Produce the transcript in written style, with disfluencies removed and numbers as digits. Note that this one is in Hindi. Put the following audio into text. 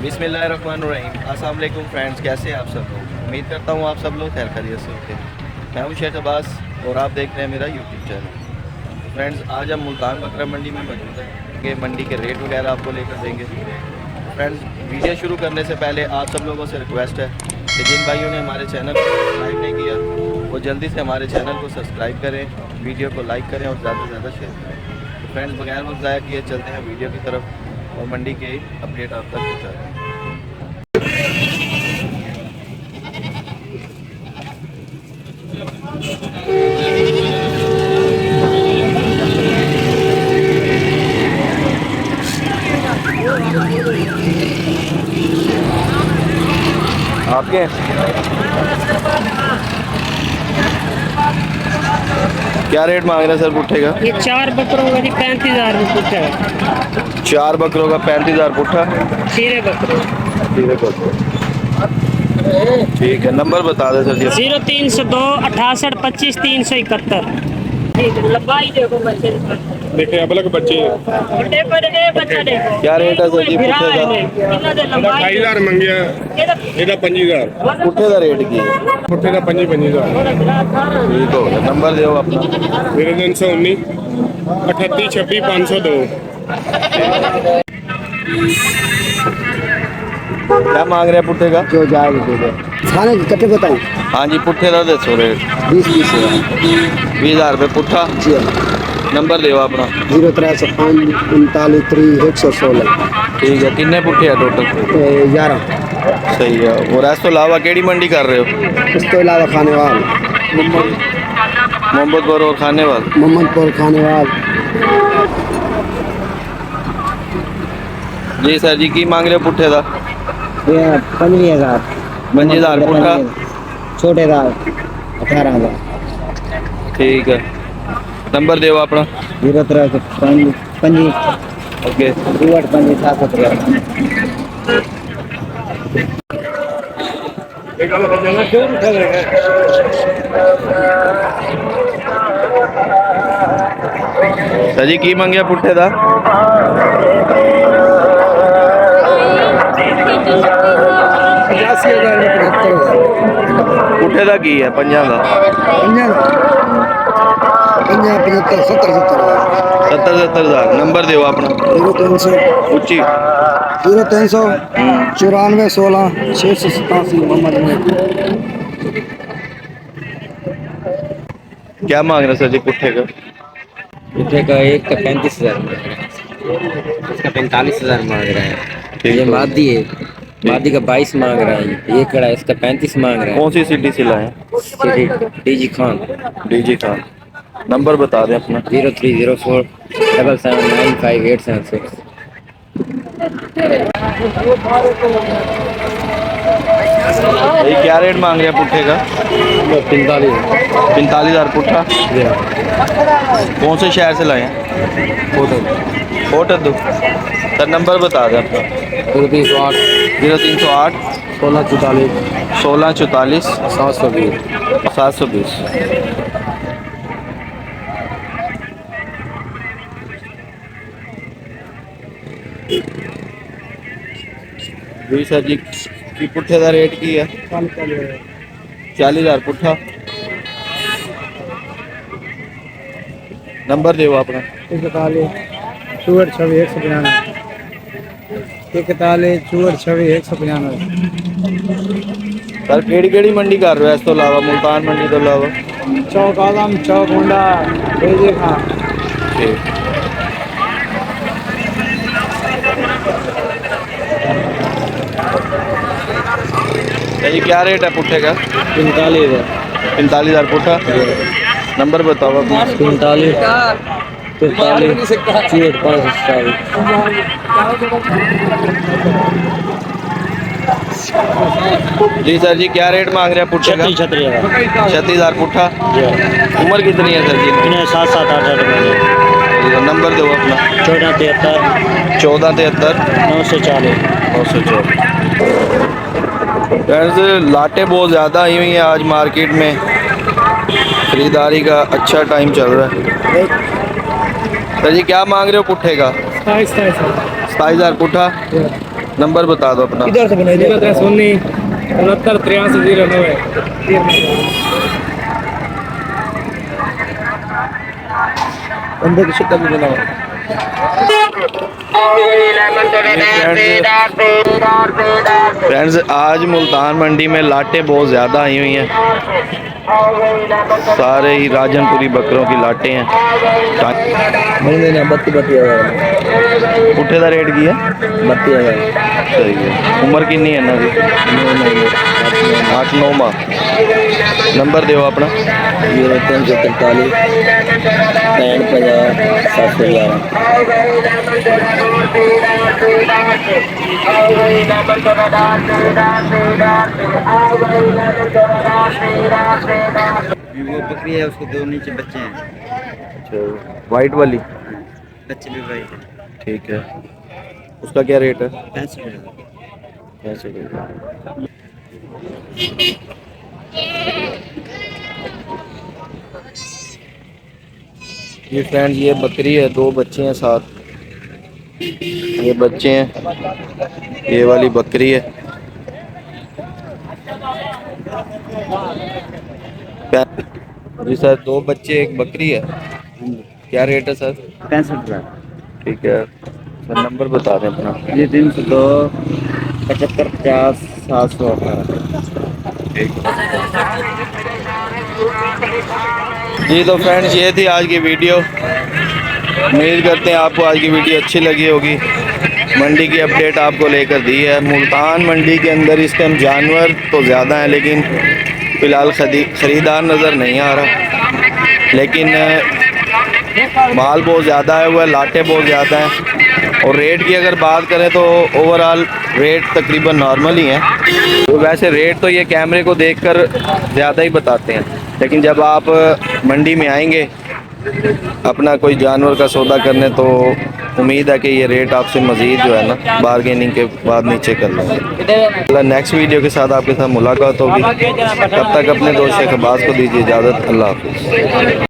बिस्मिल्लाहिर्रहमानिर्रहीम। अस्सलाम वालेकुम फ्रेंड्स, कैसे हैं आप सब लोग। उम्मीद करता हूँ आप सब लोग खैर खैरियत से होते हैं। मैं हूँ शेख अब्बास और आप देख रहे हैं मेरा यूट्यूब चैनल। फ्रेंड्स, आज हम मुल्तान बकरा मंडी में मौजूद हैं कि मंडी के रेट वगैरह आपको लेकर देंगे। फ्रेंड्स, वीडियो शुरू करने से पहले आप सब लोगों से रिक्वेस्ट है कि जिन भाइयों ने हमारे चैनल को सब्सक्राइब नहीं किया वो जल्दी से हमारे चैनल को सब्सक्राइब करें, वीडियो को लाइक करें और ज़्यादा से ज़्यादा शेयर करें। तो फ्रेंड्स, बगैर वक्त ज़ाया किए चलते हैं वीडियो की तरफ और मंडी के अपडेट आप तक पहुँचाते हैं। आपके क्या रेट मांग रहे हैं सर पुट्ठे का? ये 4 बकरों का 35,000 रुपये पुट्ठा है। 4 बकरों का 35,000 पुट्ठा। खीरे बकरे ठीक है, नंबर बता दें सर जी। 0302 68 25 371। लंबाई देखो बच्चे, देखे अब लग बच्चे बड़े बड़े बच्चा देखो। क्या रेट है सर जी पुट्ठे का? ਇਹਦਾ 28000 ਮੰਗਿਆ, ਇਹਦਾ 25000 पुट्ठे का रेट की है? ਪੁੱਠੇ ਦਾ 25000 ठीक हो गया, नंबर दो अपना। 0319 38 26 502। क्या मांग रहे हैं पुट्ठे का? जो जाएगा खाने की कटे बताऊँ हाँ जी, पुट्ठे का दसो रेट। 20 20,000 रुपये पुट्ठा। जी नंबर दो अपना। 0305 39 3 116 ठीक है, कितने पुट्ठे हैं टोटल? 11। सही है। और इस तो अलावा केड़ी मंडी कर रहे हो? इस तो अलावा खानेवाल मोहम्मदपुर और खानेवाल। मोहम्मदपुर खानेवाल। जी सर जी, की मांग रहे हो पुट्ठे का? ये 15,000 25,000 पुट्ठा। छोटे दाल 18,000। ठीक है, नंबर दो अपना। 0305 5 ओके। 2 5 7 सर जी, की मंगया पुट्ठे का? 85,000 75,000 पुट्ठे का की है 50 का? 75 70 70,000। नंबर दो अपना। 0300 उच्ची। 0300 94 16 687 मोहम्मद में। क्या मांग रहे सर जी पुट्ठे का? पुट्ठे का एक का 35,000 इसका 45,000 मांग रहा है। ये मादी है, मादी का 22 मांग रहा है। ये कड़ा इसका 35 मांग रहा है। कौन सी सिटी से लाए? City DG Khan. DG Khan. Number बता दें अपना। 0304 779 5876। ये क्या रेट मांग रहे हैं पुट्ठे का? 45,000 पुट्ठा। कौन से शहर से लाए हैं? होटल दो सर। नंबर बता दें अपना। 0308 0308 1644 1644 720। 720। जी सर जी, की पुट्ठे का रेट की है? 40,000 पुट्ठा। नंबर दो अपना। 41 चूहट 26 195 41 चूहट 26 195। सर केड़ी केड़ी मंडी कर रहे हो इस तो अलावा, मुल्तान मंडी तो अलावा? चौक आलम, चौक मुंडा, डीजे खान। ठीक। सही, क्या रेट है पुट्ठे का? 45,000 45,000 पुट्ठा। नंबर बताओ अपना। 45 43 चूहट 527। जी सर जी, क्या रेट मांग रहे हैं पुट्ठे का? 36,000 पुट्ठा। उम्र कितनी है सर जी? 7 7 8 8 महीने। नंबर दो अपना। 1473 1473 940। 940। लाटें बहुत ज़्यादा आई हुई हैं आज मार्केट में, खरीदारी का अच्छा टाइम चल रहा है। सर जी, क्या मांग रहे हो पुट्ठे का? 27,000 27,000 पुट्ठा। नंबर बता दो अपना। इधर से बनाई 019 69 83 बंदे की शक्ल भी बनाओ। फ्रेंड्स आज मुल्तान मंडी में लाटें बहुत ज़्यादा आई हुई हैं, सारे ही राजनपुरी बकरों की लाटें हैं। मैंने 32,000 पुट्ठे का रेट की है 32,000 सही है। उम्र कितनी है इन्हों की 8-9 माह। नंबर दो अपना 0343 65 वो बकरी है, उसके दो नीचे बच्चे हैं। अच्छा वाइट वाली बच्चे भी भाई ठीक है। उसका क्या रेट है 65,000। कैसे ये फ्रेंड्स ये बकरी है, 2 बच्चे हैं साथ, ये बच्चे हैं, ये वाली बकरी है। जी सर 2 बच्चे 1 बकरी है, क्या रेट है सर 65,000। ठीक है सर। नंबर बता दें अपना। ये 302 75 50 718। जी तो फ्रेंड्स ये थी आज की वीडियो, उम्मीद करते हैं आपको आज की वीडियो अच्छी लगी होगी। मंडी की अपडेट आपको लेकर दी है। मुल्तान मंडी के अंदर इस टाइम जानवर तो ज़्यादा हैं लेकिन फ़िलहाल ख़रीदार नज़र नहीं आ रहा, लेकिन माल बहुत ज़्यादा है हुआ है, लाटें बहुत ज़्यादा हैं। और रेट की अगर बात करें तो ओवरऑल रेट तकरीबन नॉर्मल ही हैं। तो वैसे रेट तो ये कैमरे को देखकर ज़्यादा ही बताते हैं, लेकिन जब आप मंडी में आएंगे अपना कोई जानवर का सौदा करने तो उम्मीद है कि ये रेट आपसे मज़ीद जो है ना बारगेनिंग के बाद नीचे कर लेंगे। नेक्स्ट वीडियो के साथ आपके साथ मुलाकात होगी, तब तक अपने दोस्त शहबाज को दीजिए इजाज़त। अल्लाह हाफ़िज़।